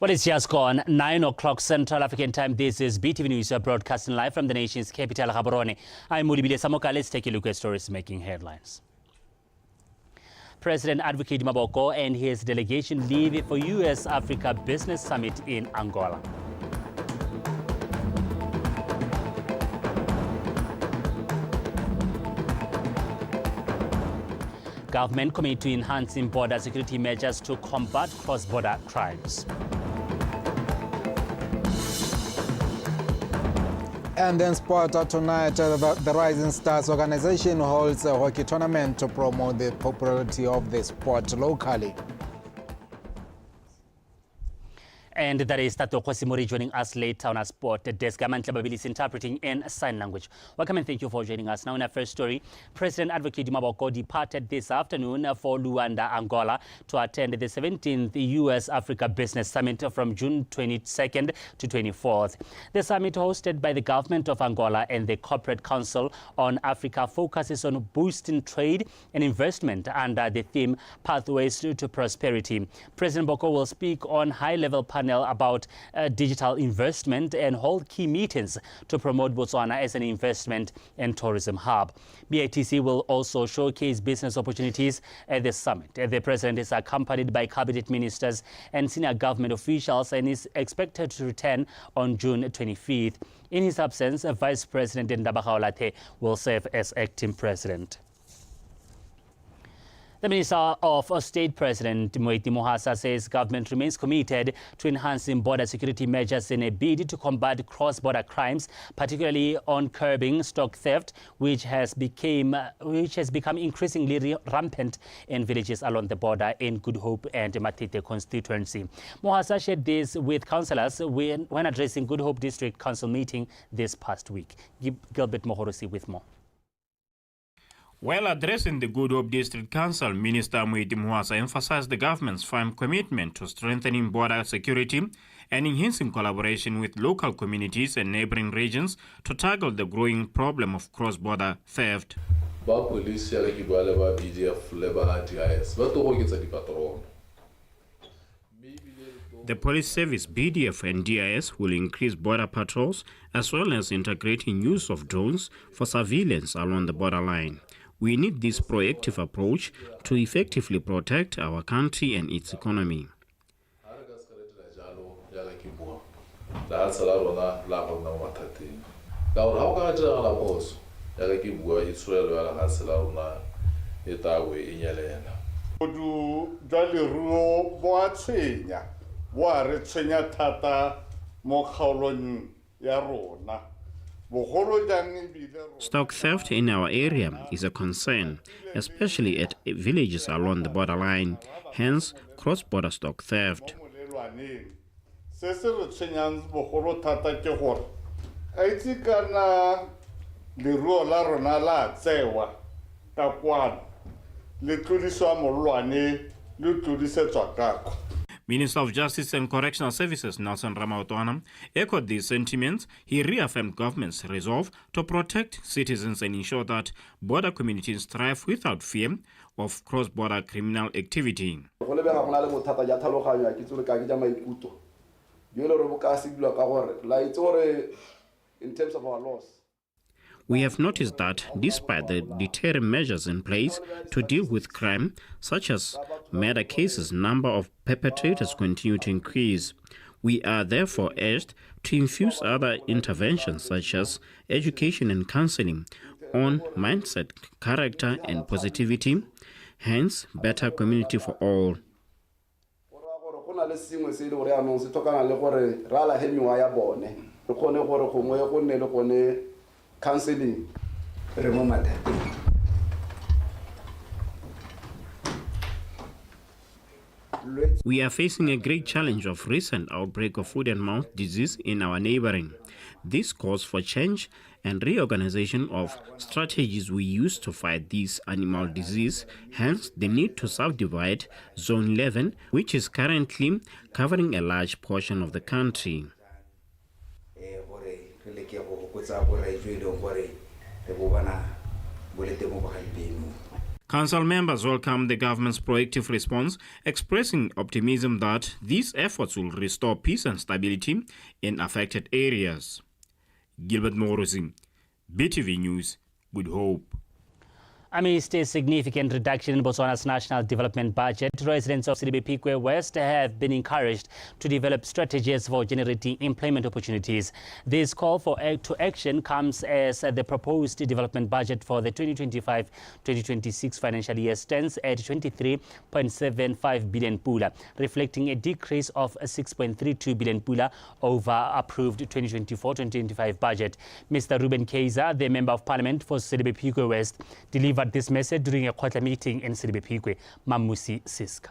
Well, it's just gone 9 o'clock Central African time. This is BTV News, broadcasting live from the nation's capital, Gaborone. I'm Mulibile Samoka. Let's take a look at stories making headlines. President Advocate Maboko and his delegation leave for US-Africa Business Summit in Angola. Government commit to enhancing border security measures to combat cross-border crimes. And then sport tonight, the Rising Stars organization holds a hockey tournament to promote the popularity of the sport locally. And that is Tato Kwasimori joining us later on our sport desk. Amantla Babili is interpreting in sign language. Welcome and thank you for joining us. Now in our first story, President Advocate Maboko departed this afternoon for Luanda, Angola to attend the 17th US-Africa Business Summit from June 22nd to 24th. The summit, hosted by the government of Angola and the Corporate Council on Africa, focuses on boosting trade and investment under the theme Pathways to Prosperity. President Boko will speak on high-level panel about digital investment and hold key meetings to promote Botswana as an investment and tourism hub. BITC will also showcase business opportunities at the summit. The president is accompanied by cabinet ministers and senior government officials and is expected to return on June 25th. In his absence, Vice President Ndaba Gaolathe will serve as acting president. The Minister of State President Moeti Mohasa says government remains committed to enhancing border security measures in a bid to combat cross-border crimes, particularly on curbing stock theft, which has become increasingly rampant in villages along the border in Good Hope and Matete constituency. Mohasa shared this with councillors when addressing Good Hope District Council meeting this past week. Gilbert Mohorosi with more. While addressing the Good Hope District Council, Minister Moeti Mohasa emphasized the government's firm commitment to strengthening border security and enhancing collaboration with local communities and neighboring regions to tackle the growing problem of cross-border theft. The police service, BDF and DIS will increase border patrols as well as integrating use of drones for surveillance along the borderline. We need this proactive approach to effectively protect our country and its economy. Stock theft in our area is a concern, especially at villages along the borderline, hence cross-border stock theft. Minister of Justice and Correctional Services Nelson Ramaotwana echoed these sentiments. He reaffirmed government's resolve to protect citizens and ensure that border communities thrive without fear of cross-border criminal activity. In terms of our laws, we have noticed that despite the deterrent measures in place to deal with crime, such as murder cases, number of perpetrators continue to increase. We are therefore urged to infuse other interventions such as education and counseling on mindset, character and positivity, hence better community for all. Counseling. We are facing a great challenge of recent outbreak of foot and mouth disease in our neighboring. This calls for change and reorganization of strategies we use to fight this animal disease, hence the need to subdivide Zone 11, which is currently covering a large portion of the country. Council members welcome the government's proactive response, expressing optimism that these efforts will restore peace and stability in affected areas. Gilbert Morosi, BTV News, Good Hope. Amidst a significant reduction in Botswana's national development budget, residents of Silibepikwe West have been encouraged to develop strategies for generating employment opportunities. This call to action comes as the proposed development budget for the 2025-2026 financial year stands at 23.75 billion pula, reflecting a decrease of 6.32 billion pula over approved 2024-2025 budget. Mr. Ruben Kaiser, the Member of Parliament for Silibepikwe West, delivered this message during a quarter meeting in Silibepikwe. Mamusi Siska.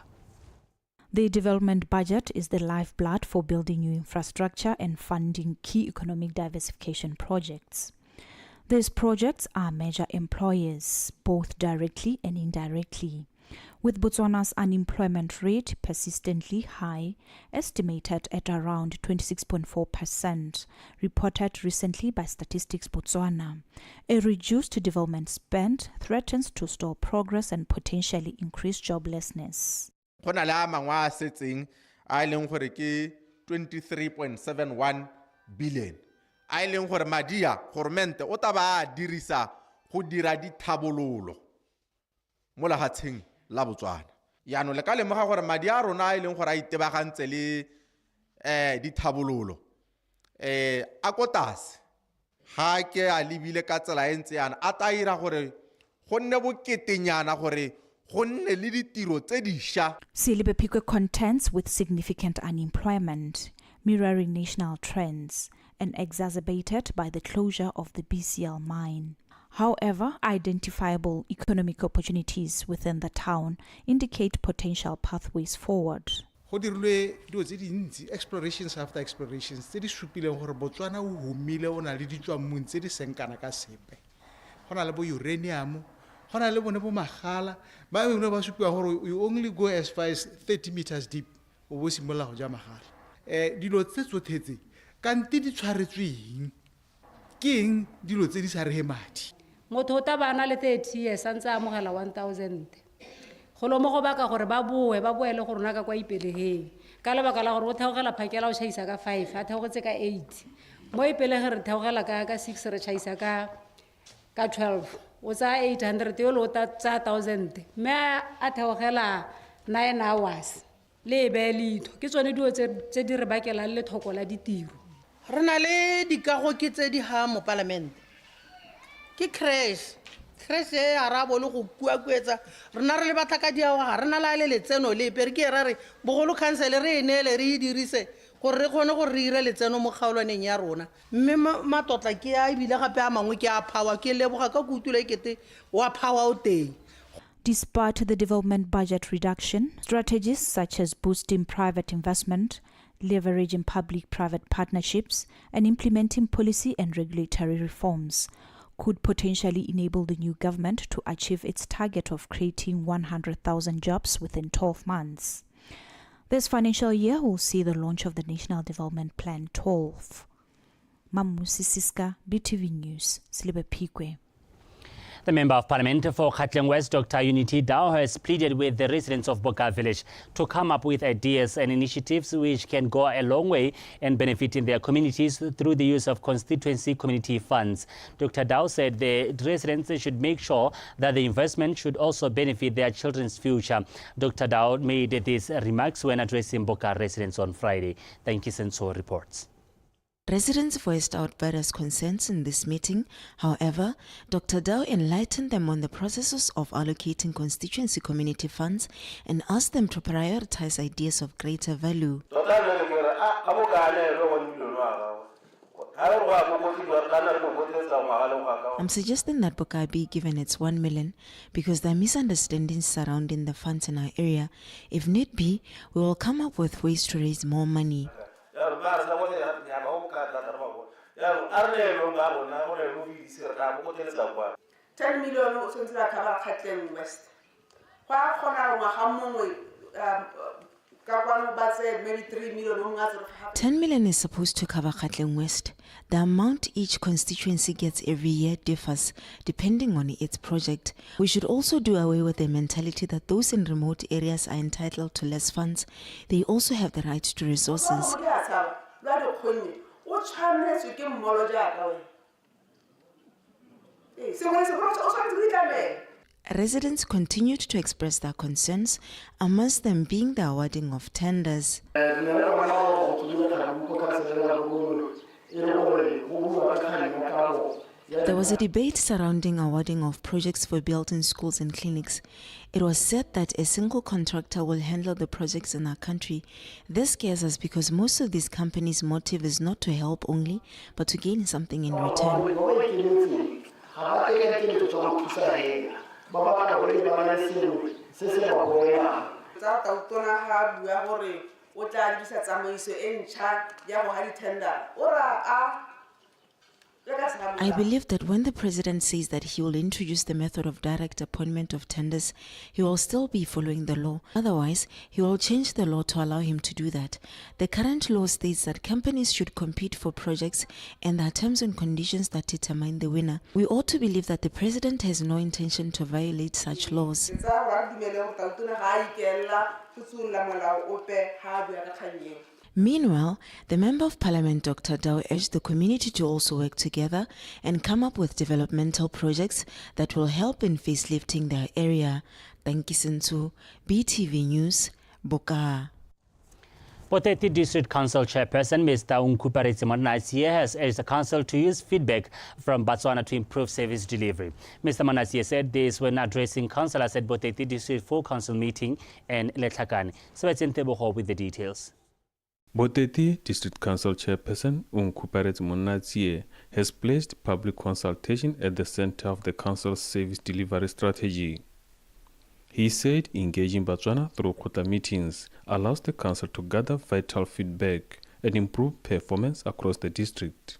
The development budget is the lifeblood for building new infrastructure and funding key economic diversification projects. These projects are major employers, both directly and indirectly. With Botswana's unemployment rate persistently high, estimated at around 26.4%, reported recently by Statistics Botswana, a reduced development spend threatens to stall progress and potentially increase joblessness. 23.71 billion. A leng gore madia gormente o taba dirisa go dira dithabololo mo lahatsheng la Botswana. Yano le ka lemoga gore madi a rona a leng gore a itebagantse le dithabololo a kotase ha ke a lebile ka tsela e ntse yana a ta ira gore go nne boketenyana gore go nne le ditiro tse dišwa. Silibepikwe contends with significant unemployment, mirroring national trends, and exacerbated by the closure of the BCL mine. However, identifiable economic opportunities within the town indicate potential pathways forward. Go dirilwe dilo tse dintsi explorations after explorations tse di supileng gore Botswana o humile o na le ditswammung tse di senkana ka sepe. Go na le bo uranium, go na le bone bo magala, ba bengwe ba supiwa gore you only go as far as 30 meters deep o bo simolla go ja magala. Dilo tse tsothetse kante di tshwaretsweng ke eng dilo tse di sa re madi. Motho ta bana le 30 years antse a mogela 1000 golo mo go baka gore ba boele go rona ka kwa ipelegeng ka lebaka la gore o theogela phakela o chaisa ka 5 a theogetse ka 8 mo ipelege re theogela ka 6 re chaisa ka 12 o tsa 800 yo lo ta 1000 me a theogela 9 hours le be litho ke tsone dio tse di re bakela le thoko la ditiro. Re na le dikago ke tse di ha mo parliament ke crash e arabo le go kuakuetsa rena re le batla ka diawa re na la le letseno le pere ke ra re bogolo council re enele re dirise gore re kgone go re ire letseno mo kgaolwaneng ya rona mme matotla ke a ibile gape a mangwe ke a power ke leboga ka kutula ekete wa power o teng. Despite the development budget reduction, strategies such as boosting private investment, leveraging public-private partnerships, and implementing policy and regulatory reforms could potentially enable the new government to achieve its target of creating 100,000 jobs within 12 months. This financial year will see the launch of the National Development Plan 12. Mamusi Siska, BTV News, Silibepikwe. The Member of Parliament for Gauteng West, Dr. Unity Dao, has pleaded with the residents of Boka Village to come up with ideas and initiatives which can go a long way in benefiting their communities through the use of constituency community funds. Dr. Dao said the residents should make sure that the investment should also benefit their children's future. Dr. Dao made these remarks when addressing Boka residents on Friday. Thank you, Senso reports. Residents voiced out various concerns in this meeting. However, Dr. Dao enlightened them on the processes of allocating constituency community funds and asked them to prioritize ideas of greater value. I'm suggesting that Boka be given its 1 million because there are misunderstandings surrounding the funds in our area. If need be, we will come up with ways to raise more money. 10 million o sentse ba ka ba Gauteng West. Kwa khona ngwa ga mongwe 10 million is supposed to cover Gauteng West. The amount each constituency gets every year differs depending on its project. We should also do away with the mentality that those in remote areas are entitled to less funds. They also have the right to resources. Residents continued to express their concerns, amongst them being the awarding of tenders. There was a debate surrounding awarding of projects for building schools and clinics. It was said that a single contractor will handle the projects in our country. This scares us because most of these companies' motive is not to help only, but to gain something in return. I believe that when the president says that he will introduce the method of direct appointment of tenders, he will still be following the law. Otherwise, he will change the law to allow him to do that. The current law states that companies should compete for projects and there are terms and conditions that determine the winner. We ought to believe that the president has no intention to violate such laws. Meanwhile, the Member of Parliament Dr. Dao urged the community to also work together and come up with developmental projects that will help in facelifting their area. Thank you, Sentu. BTV News, Boka. Botswana District Council Chairperson Mr. Unkuparitsi Monatsie has urged the council to use feedback from Botswana to improve service delivery. Mr. Monatsie said this when addressing councillors at Botswana District 4 Council meeting in Letlhakane. So it's in Teboho with the details. Botswana District Council Chairperson Unkuparitsi Monatsie has placed public consultation at the center of the council's service delivery strategy. He said engaging Botswana through quarter meetings allows the council to gather vital feedback and improve performance across the district.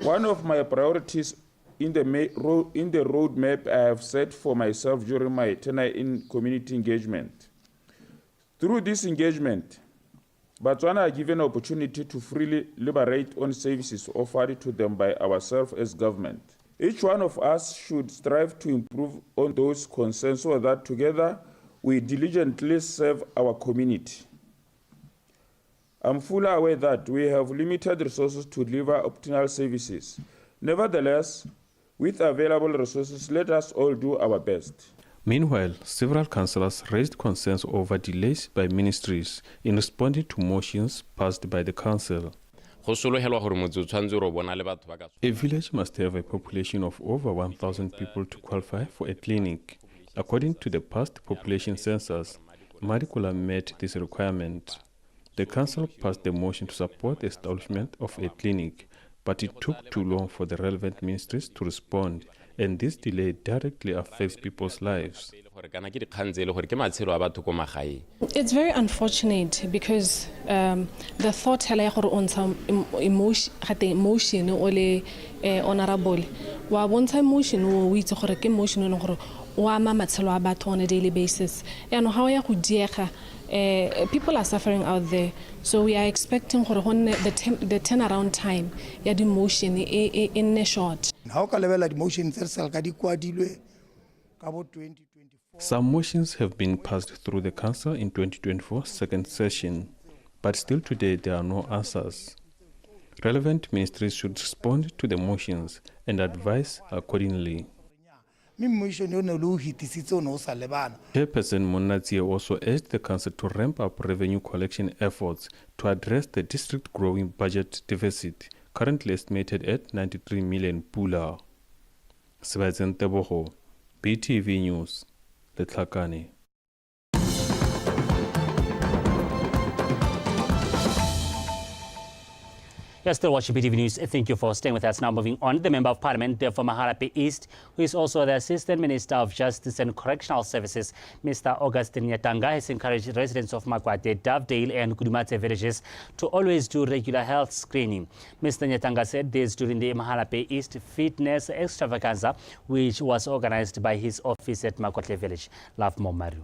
One of my priorities in the roadmap I have set for myself during my tenure in community engagement. Through this engagement, Botswana are given an opportunity to freely liberate on services offered to them by ourselves as government. Each one of us should strive to improve on those concerns so that together we diligently serve our community. I'm fully aware that we have limited resources to deliver optimal services. Nevertheless, with available resources, let us all do our best. Meanwhile, several councillors raised concerns over delays by ministries in responding to motions passed by the council. A village must have a population of over 1,000 people to qualify for a clinic. According to the past population census, Marikula met this requirement. The council passed the motion to support the establishment of a clinic, but it took too long for the relevant ministries to respond, and this delay directly affects people's lives. It's very unfortunate because the thought on some emotion or honorable wa bontsha emotion o itse gore ke emotion o gore o ama matshelo a batho on a daily basis. And how ya go diega people are suffering out there, so we are expecting the turnaround time ya the motion in a short. How ka level the motion tse ka di kwadilwe ka bo 2024. Some motions have been passed through the council in 2024 second session, but still today there are no answers. Relevant ministries should respond to the motions and advise accordingly. Chairperson Monatsie also urged the council to ramp up revenue collection efforts to address the district growing budget deficit, currently estimated at 93 million pula. Sebastian Teboho, BTV News, Letlhakane. You're still watching BTV News. Thank you for staying with us. Now moving on, the Member of Parliament for Mahalape East, who is also the Assistant Minister of Justice and Correctional Services, Mr. Augustine Nyatanga, has encouraged residents of Makwate, Dovedale and Kudumate villages to always do regular health screening. Mr. Nyatanga said this during the Mahalape East Fitness Extravaganza, which was organized by his office at Makwate Village. Love Momaru.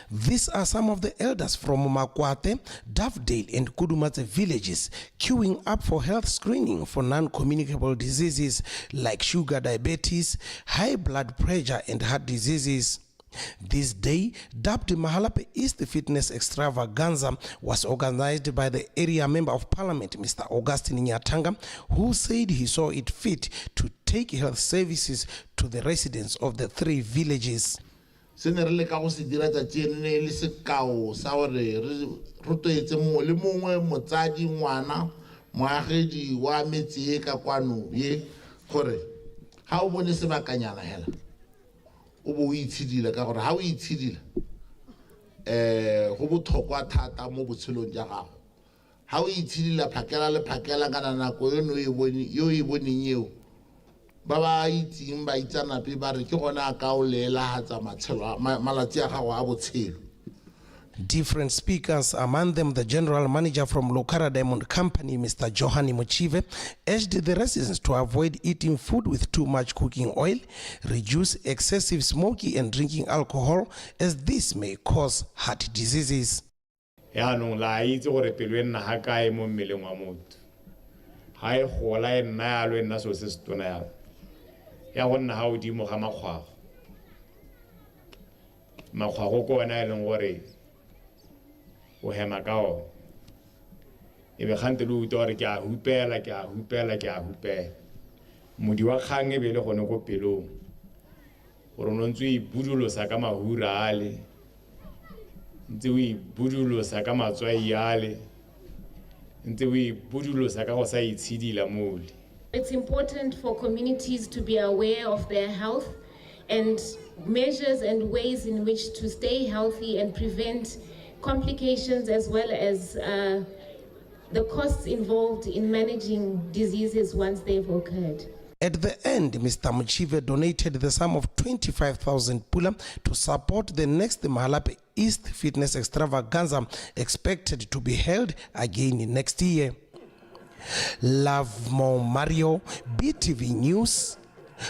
These are some of the elders from Makwate, Dovedale and Kudumatse villages queuing up for health screening for non-communicable diseases like sugar diabetes, high blood pressure and heart diseases. This day, dubbed Mahalape East Fitness Extravaganza, was organized by the area member of parliament, Mr. Augustine Nyatanga, who said he saw it fit to take health services to the residents of the 3 villages. Se ne re le ka go se dira tšatši ne le sekao sa gore re rotloetse mongwe le mongwe motsadi ngwana moagedi wa metse e ka kwano ye gore ga o bone sebakanyana hela o bo o itshidile ka gore ga o itshidile go botlhokwa thata mo botshelong ja gago ga o itshidile phakela le phakela kana nako eno yo e boneng eo ba ba itseng ba itsanape ba re ke gona a ka o leelagatsa malatsi a gago a botshelo. Different speakers, among them the general manager from Lokara Diamond Company, Mr. Johani Mochive, urged the residents to avoid eating food with too much cooking oil, reduce excessive smoking and drinking alcohol, as this may cause heart diseases. Yaanong la itse gore pelo e nna ha kae mo mmeleng wa motho. Ha e gola e nna yalo e nna so se se tona yalo. Ya go nna ha o dimo ga makgwago. Makgwago ko ona e leng gore o hema ka ona. E be gante le uto gore ke a hupela ke a hupela ke a hupela. Modi wa kgang e be le gone go pelong. Gore no ntse e budulosa ka mahura ale. Ntse o e budulosa ka matswai ale. Ntse o e budulosa ka go sa itshidila mole. It's important for communities to be aware of their health and measures and ways in which to stay healthy and prevent complications as well as the costs involved in managing diseases once they've occurred. At the end, Mr. Mochive donated the sum of 25,000 pula to support the next Mahalape East Fitness Extravaganza, expected to be held again next year. Love Mo Mario, BTV News,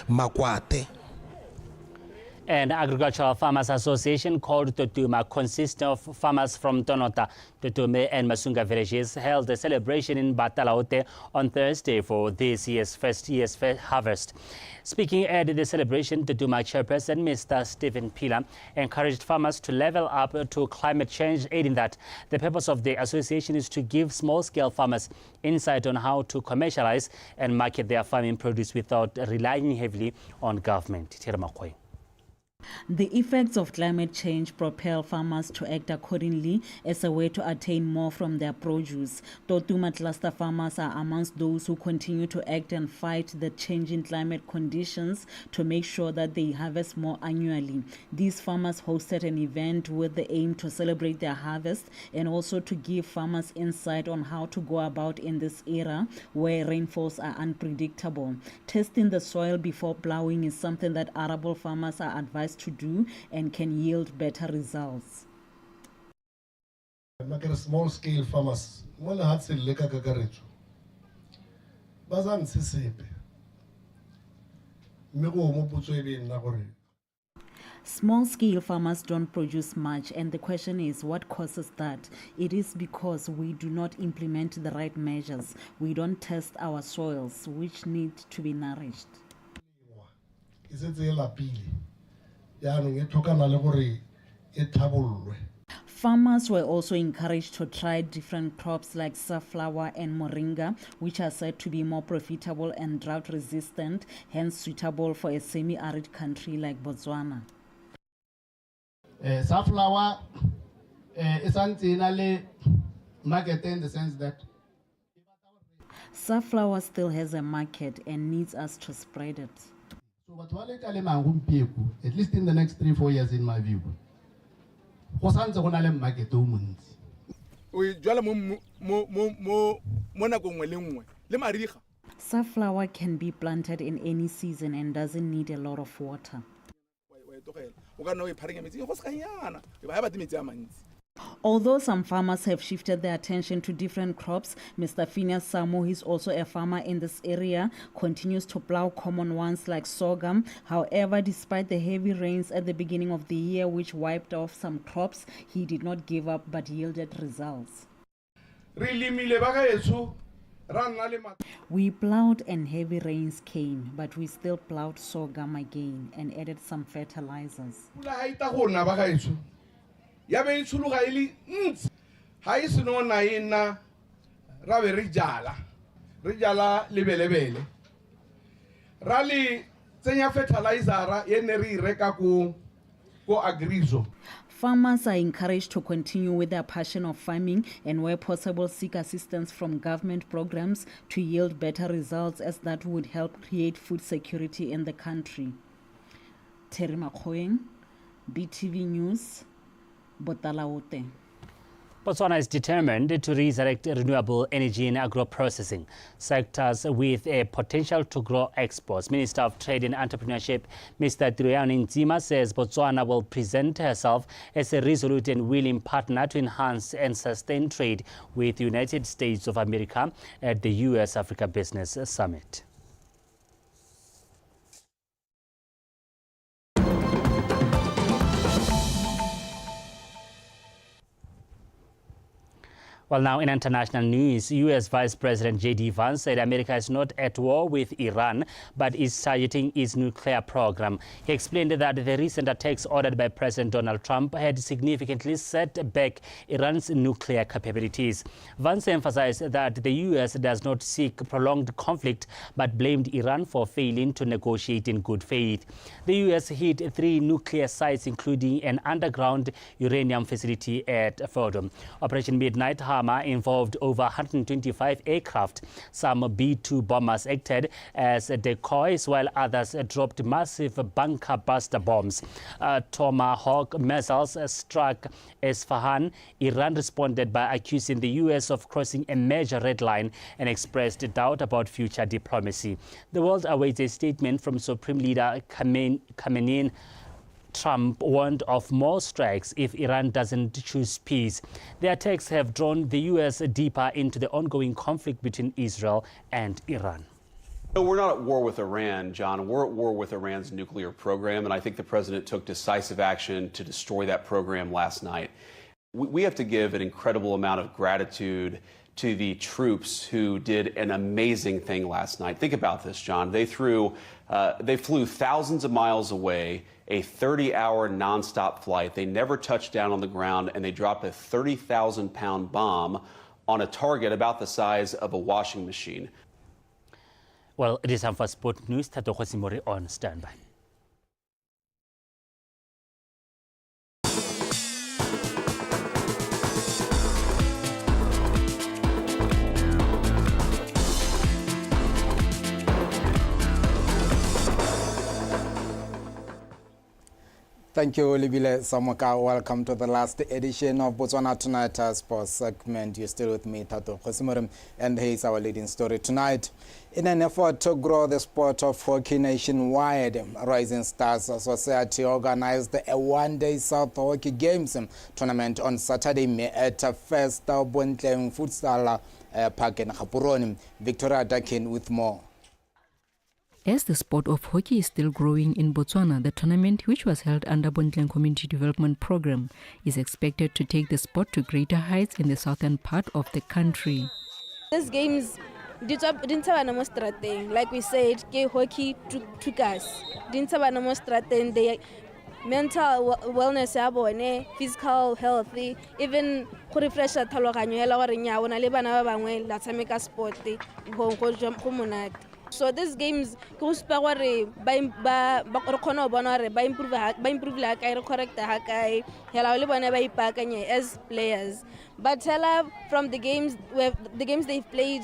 Makwate. An Agricultural Farmers Association called Totuma, consisting of farmers from Tonota, Totume and Masunga villages, held a celebration in Batalaote on Thursday for this year's first harvest. Speaking at the celebration, Totuma chairperson Mr. Stephen Pila encouraged farmers to level up to climate change, aiding that the purpose of the association is to give small-scale farmers insight on how to commercialize and market their farming produce without relying heavily on government. The effects of climate change propel farmers to act accordingly as a way to attain more from their produce. Totuma cluster farmers are amongst those who continue to act and fight the changing climate conditions to make sure that they harvest more annually. These farmers hosted an event with the aim to celebrate their harvest and also to give farmers insight on how to go about in this era where rainfalls are unpredictable. Testing the soil before plowing is something that arable farmers are advised to do and can yield better results. Small scale farmers, Small scale farmers don't produce much, and the question is what causes that? It is because we do not implement the right measures. We don't test our soils, which need to be nourished. Farmers were also encouraged to try different crops like safflower and moringa, which are said to be more profitable and drought resistant, hence suitable for a semi-arid country like Botswana. Safflower is anti market in the sense that safflower still has a market and needs us to spread it. So, at least in the next 3-4 years, in my view, safflower can be planted in any season and doesn't need a lot of water. Although some farmers have shifted their attention to different crops, Mr. Phineas Samo, who is also a farmer in this area, continues to plow common ones like sorghum. However, despite the heavy rains at the beginning of the year, which wiped off some crops, he did not give up but yielded results. We plowed and heavy rains came, but we still plowed sorghum again and added some fertilizers. Farmers are encouraged to continue with their passion of farming and where possible seek assistance from government programs to yield better results, as that would help create food security in the country. Terry Makhoeng, BTV News, Botalaote. Botswana is determined to resurrect renewable energy in agro-processing sectors with a potential to grow exports. Minister of Trade and Entrepreneurship, Mr. Triani Nzima, says Botswana will present herself as a resolute and willing partner to enhance and sustain trade with the United States of America at the US-Africa Business Summit. Well, now in international news, U.S. Vice President J.D. Vance said America is not at war with Iran, but is targeting its nuclear program. He explained that the recent attacks ordered by President Donald Trump had significantly set back Iran's nuclear capabilities. Vance emphasized that the U.S. does not seek prolonged conflict, but blamed Iran for failing to negotiate in good faith. The U.S. hit 3 nuclear sites, including an underground uranium facility at Fordo. Operation Midnight Hammer involved over 125 aircraft. Some B-2 bombers acted as decoys, while others dropped massive bunker buster bombs. Tomahawk missiles struck Isfahan. Iran responded by accusing the U.S. of crossing a major red line and expressed doubt about future diplomacy. The world awaits a statement from Supreme Leader Khamenei. Trump warned of more strikes if Iran doesn't choose peace. The attacks have drawn the U.S. deeper into the ongoing conflict between Israel and Iran. No, we're not at war with Iran, John. We're at war with Iran's nuclear program, and I think the president took decisive action to destroy that program last night. We have to give an incredible amount of gratitude to the troops who did an amazing thing last night. Think about this, John. They flew thousands of miles away, a 30-hour nonstop flight. They never touched down on the ground, and they dropped a 30,000-pound bomb on a target about the size of a washing machine. Well, it is time for Sport News. Tato Khosimori on standby. Thank you, Olivile Samoka. Welcome to the last edition of Botswana Tonight Sports segment. You're still with me, Tato Khosimori, and here's our leading story tonight. In an effort to grow the sport of hockey nationwide, Rising Stars Society organized a one-day South Hockey Games tournament on Saturday at First Bontleng Futsal Park in Gaborone. Victoria Dakin with more. As the sport of hockey is still growing in Botswana, the tournament, which was held under Bontleng Community Development Program, is expected to take the sport to greater heights in the southern part of the country. These games didn't have no strategy. Like we said, hockey took us. Didn't have no strategy. The mental wellness, physical health, even refresh the thaloganyo la gore nya bona le bana ba bangwe la tshameka sport go so these games go spa gore ba khona bona gore ba improve la ka re correct ha kai hela le bona ba ipakanye as players, but from the games they've played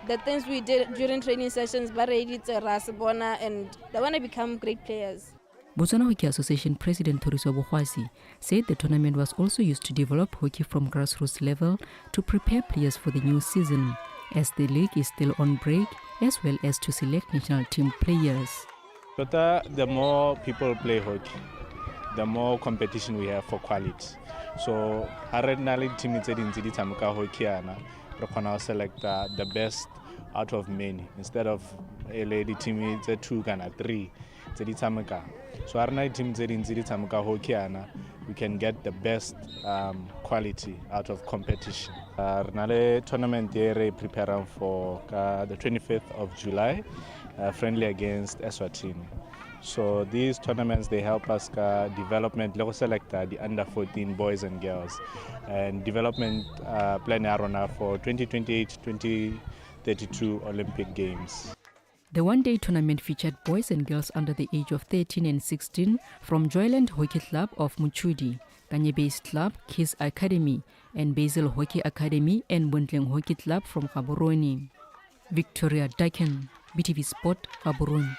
the things we did during training sessions ba ready to rasbona and they want to become great players. Botswana Hockey Association President Thoriso Bohwasi said the tournament was also used to develop hockey from grassroots level to prepare players for the new season, as the league is still on break, as well as to select national team players. The more people play hockey, the more competition we have for quality. So the team we select the best out of many instead of the team is 2 kana 3 so our team we can get the best quality out of competition. Our tournament here preparing for the 25th of July, friendly against Eswatini. So these tournaments, they help us development, level select the under 14 boys and girls, and development plan for 2028-2032 Olympic Games. The one-day tournament featured boys and girls under the age of 13 and 16 from Joyland Hockey Club of Muchudi, Kanye Base Club, Kids Academy, and Basil Hockey Academy and Buntleng Hockey Club from Gaborone. Victoria Daken, BTV Sport, Gaborone.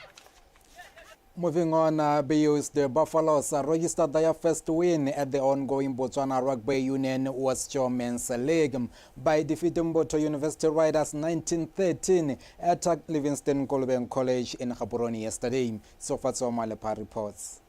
Moving on, the Buffaloes registered their first win at the ongoing Botswana Rugby Union West Shore Men's League by defeating Boto University Riders 1913 at Livingston Kolobeng College in Gaborone yesterday. Sofatso Malepa reports.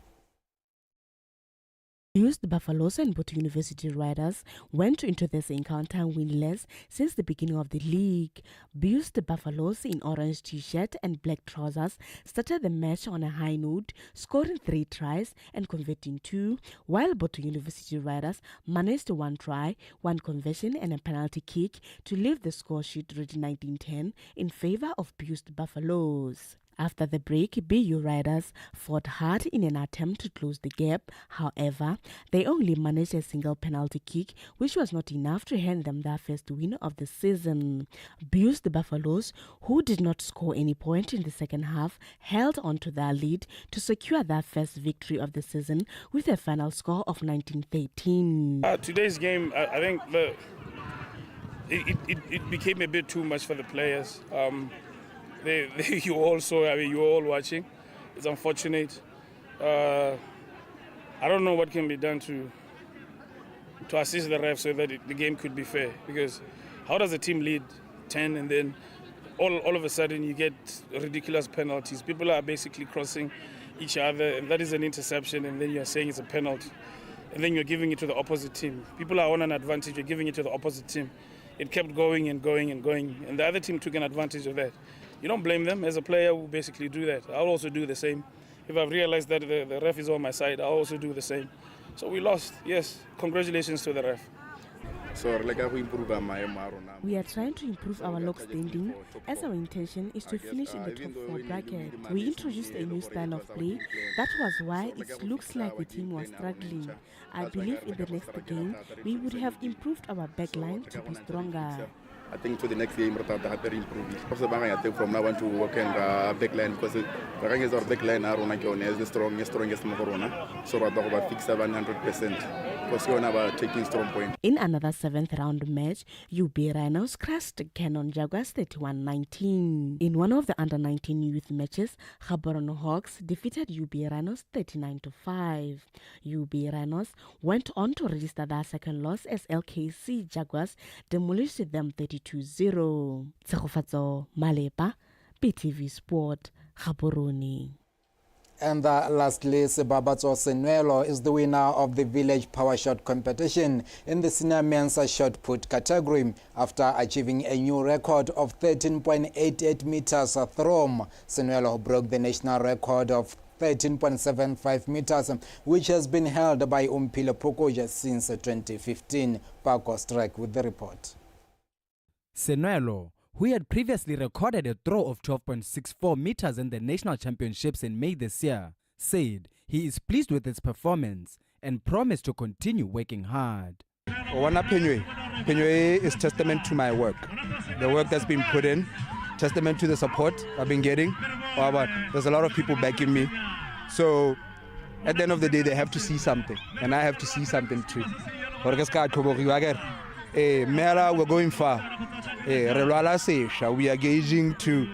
The Buffaloes and Boto University Riders went into this encounter winless since the beginning of the league. The Buffaloes in orange t-shirt and black trousers started the match on a high note, scoring 3 tries and converting 2, while Boto University Riders managed 1 try, 1 conversion and a penalty kick to leave the score sheet reading 19-10 in favor of the Buffaloes. After the break, BU Riders fought hard in an attempt to close the gap. However, they only managed a single penalty kick, which was not enough to hand them their first win of the season. The Buffaloes, who did not score any point in the second half, held on to their lead to secure their first victory of the season with a final score of 19-13. Today's game, I think it became a bit too much for the players. You all saw, you all watching. It's unfortunate. I don't know what can be done to assist the refs so that the game could be fair. Because how does a team lead 10 and then all of a sudden you get ridiculous penalties? People are basically crossing each other, and that is an interception, and then you're saying it's a penalty. And then you're giving it to the opposite team. People are on an advantage, you're giving it to the opposite team. It kept going and going and going, and the other team took an advantage of that. You don't blame them. As a player, who basically do that. I'll also do the same. If I've realized that the ref is on my side, I'll also do the same. So we lost, yes. Congratulations to the ref. We are trying to improve our log standing as our intention is to finish in the top 4 bracket. We introduced a new style of play. That was why it looks like the team was struggling. I believe in the next game, we would have improved our backline to be stronger. I think for the next game, we have to improve it. Also, I think from now on to work on backline because the backline is the strongest Corona. So we have to fix 700% because we have taking strong point. In another 7th round match, UB Rhinos crushed Canon Jaguars 31-19. In one of the under-19 youth matches, Gaborone Hawks defeated UB Rhinos 39-5. UB Rhinos went on to register their second loss as LKC Jaguars demolished them 32-0. Tsegofatso Malepa, BTV Sport, Gaborone. And lastly, Sebabatso Senwelo is the winner of the Village Power Shot competition in the senior men's shot put category after achieving a new record of 13.88 meters thrown. Senwelo broke the national record of 13.75 meters, which has been held by Umpile Pokoja since 2015. Paco Strike with the report. Senwelo, who had previously recorded a throw of 12.64 meters in the national championships in May this year, said he is pleased with his performance and promised to continue working hard. Wana Penywe is testament to my work. The work that's been put in, testament to the support I've been getting. There's a lot of people backing me. So at the end of the day, they have to see something, and I have to see something too. Mera, we're going far. We are gauging to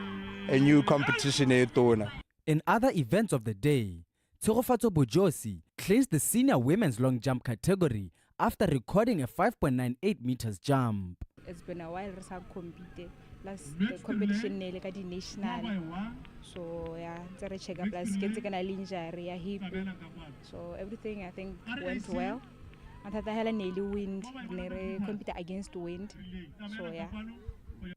a new competition. In other events of the day, Tsegofatso Bojosi clinched the senior women's long jump category after recording a 5.98 meters jump. It's been a while since I competed. plus the competition ne le ka di national. So yeah, tsare check up plus ke tsena le injury ya hip. So everything I think went well. Matata hela ne le wind, ne re compete against wind. So yeah.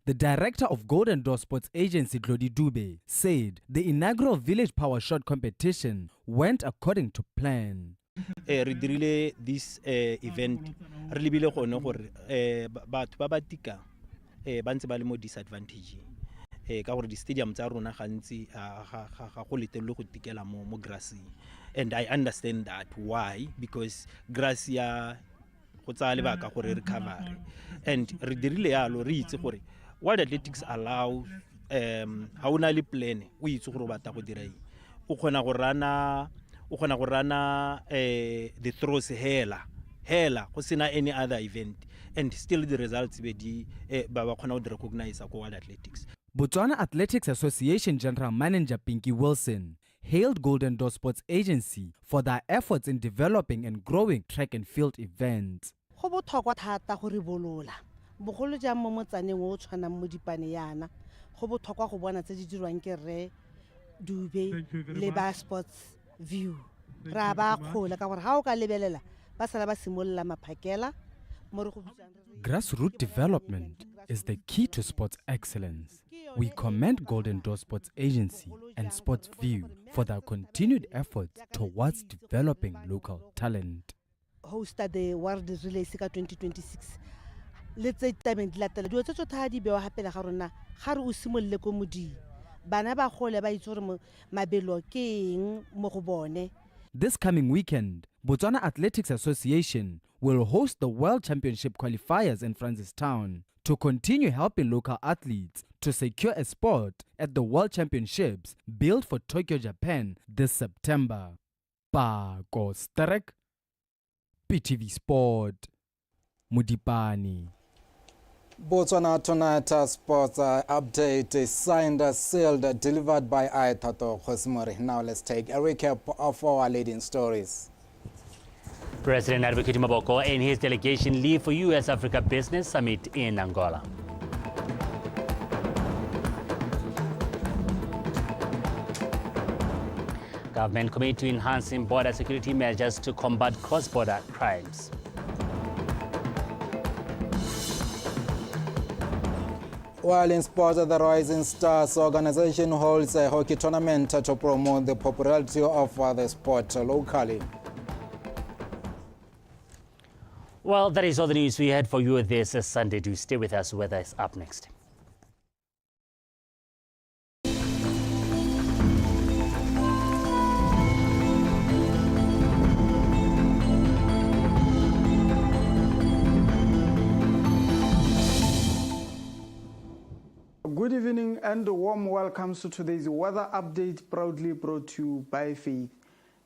The director of Golden Door Sports Agency, Glody Dube, said the inaugural village power shot competition went according to plan. Re dirile this event re lebile go ne gore batho ba ba tika ba ntse ba le mo disadvantage ka gore di stadium tsa rona gantsi ga go letelwe go tikela mo grassing, and I understand that why, because grass ya go tsaya lebaka gore recover, and re dirile yalo re itse gore World Athletics allow ha una le plan o itse gore o batla go dira eng, o kgona go rana the throws hela go sena any other event, and still the results be di ba kgona go recognize ko World Athletics. Botswana Athletics Association General Manager Pinky Wilson hailed Golden Door Sports Agency for their efforts in developing and growing track and field events. Go botlhokwa thata go ribolola bogolo jang mo motsaneng o tshwana mo dipane yana, go botlhokwa go bona tse di dirwang ke Re Dube le ba Sports View. Ra ba khola ka gore ha o ka lebelela ba sala ba simolla maphakela mo re go bitsang. Grassroots development is the key to sports excellence. We commend Golden Door Sports Agency and Sports View for their continued efforts towards developing local talent. Hosted the World Relay ka 2026. Let's say time and latela dio tso tha di bewa hapela ga rona ga re o simolle ko modi bana ba gole ba itsore mabelo ke eng mo go bone. This coming weekend, Botswana Athletics Association will host the World Championship qualifiers in Francistown to continue helping local athletes to secure a spot at the World Championships built for Tokyo, Japan this September. Pako Sterek, PTV Sport, Mudipani. Botswana Tonight Sports update signed, sealed, delivered by Aitato Khosimori. Now let's take a recap of our leading stories. President Advocate Maboko and his delegation leave for US-Africa Business Summit in Angola. Government commit to enhancing border security measures to combat cross-border crimes. While in sports, the Rising Stars organization holds a hockey tournament to promote the popularity of the sport locally. Well, that is all the news we had for you this Sunday. Do stay with us. Weather is up next. Good evening and warm welcomes to today's weather update, proudly brought to you by Faith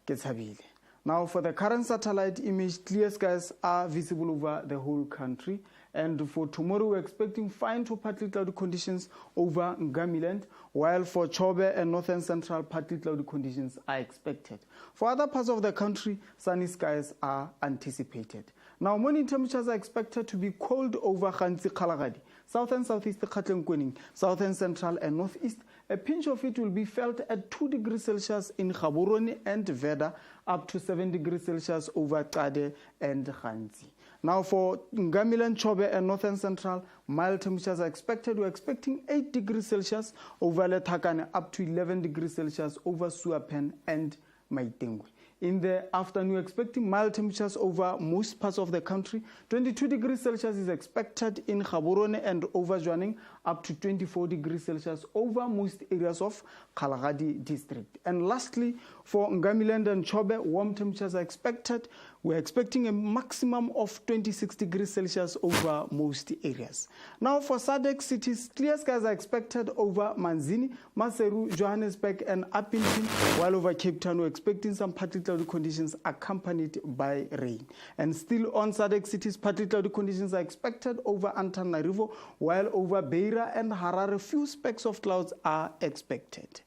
Ketshabile. Now, for the current satellite image, clear skies are visible over the whole country. And for tomorrow, we're expecting fine to partly cloudy conditions over Ngamiland, while for Chobe and northern central, partly cloudy conditions are expected. For other parts of the country, sunny skies are anticipated. Now, morning temperatures are expected to be cold over Khansi Khalagadi, south and southeast Katlenkwening, south and central and northeast. A pinch of it will be felt at 2 degrees Celsius in Gaborone and Veda, up to 7 degrees Celsius over Tade and Khansi. Now for Ngamiland, Chobe and northern central, mild temperatures are expected. We're expecting 8 degrees Celsius over Letakane, up to 11 degrees Celsius over Suapen and Maitengwe. In the afternoon, we're expecting mild temperatures over most parts of the country. 22 degrees Celsius is expected in Gaborone and over Jwaneng, up to 24 degrees Celsius over most areas of Kalahari district. And lastly, for Ngamiland and Chobe, warm temperatures are expected. We're expecting a maximum of 26 degrees Celsius over most areas. Now for SADC cities, clear skies are expected over Manzini, Maseru, Johannesburg and Upington, while over Cape Town we're expecting some partly cloudy conditions accompanied by rain. And still on SADC cities, partly cloudy conditions are expected over Antananarivo, while over Beira and Harare, few specks of clouds are expected.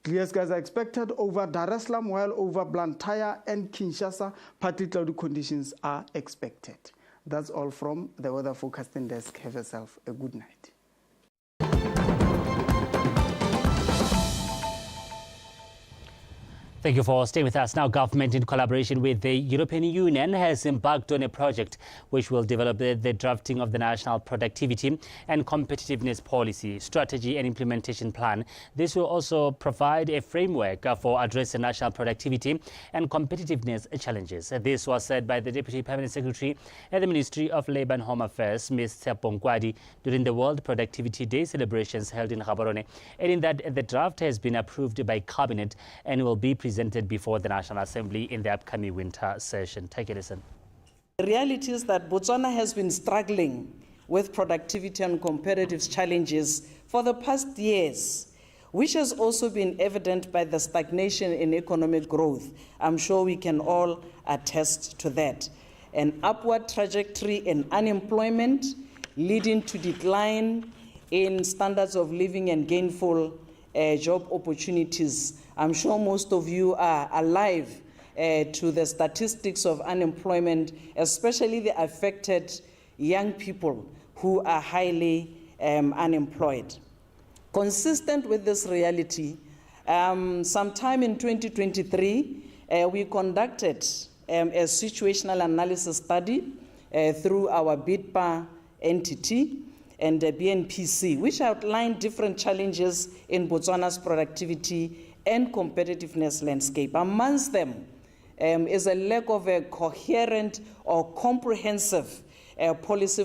Clear skies are expected over Dar es Salaam, while over Blantyre and Kinshasa, partly cloudy conditions are expected. That's all from the weather forecasting desk. Have yourself a good night. Thank you for staying with us. Now, government in collaboration with the European Union has embarked on a project which will develop the drafting of the National Productivity and Competitiveness Policy, Strategy and Implementation Plan. This will also provide a framework for addressing national productivity and competitiveness challenges. This was said by the Deputy Permanent Secretary at the Ministry of Labour and Home Affairs, Ms. Tshepo, during the World Productivity Day celebrations held in Gaborone, adding that the draft has been approved by Cabinet and will be presented before the National Assembly in the upcoming winter session. Take a listen. The reality is that Botswana has been struggling with productivity and competitive challenges for the past years, which has also been evident by the stagnation in economic growth. I'm sure we can all attest to that. An upward trajectory in unemployment leading to decline in standards of living and gainful job opportunities. I'm sure most of you are alive to the statistics of unemployment, especially the affected young people who are highly unemployed. Consistent with this reality, sometime in 2023, we conducted a situational analysis study through our BIDPA entity and the BNPC, which outlined different challenges in Botswana's productivity and competitiveness landscape. Amongst them is a lack of a coherent or comprehensive policy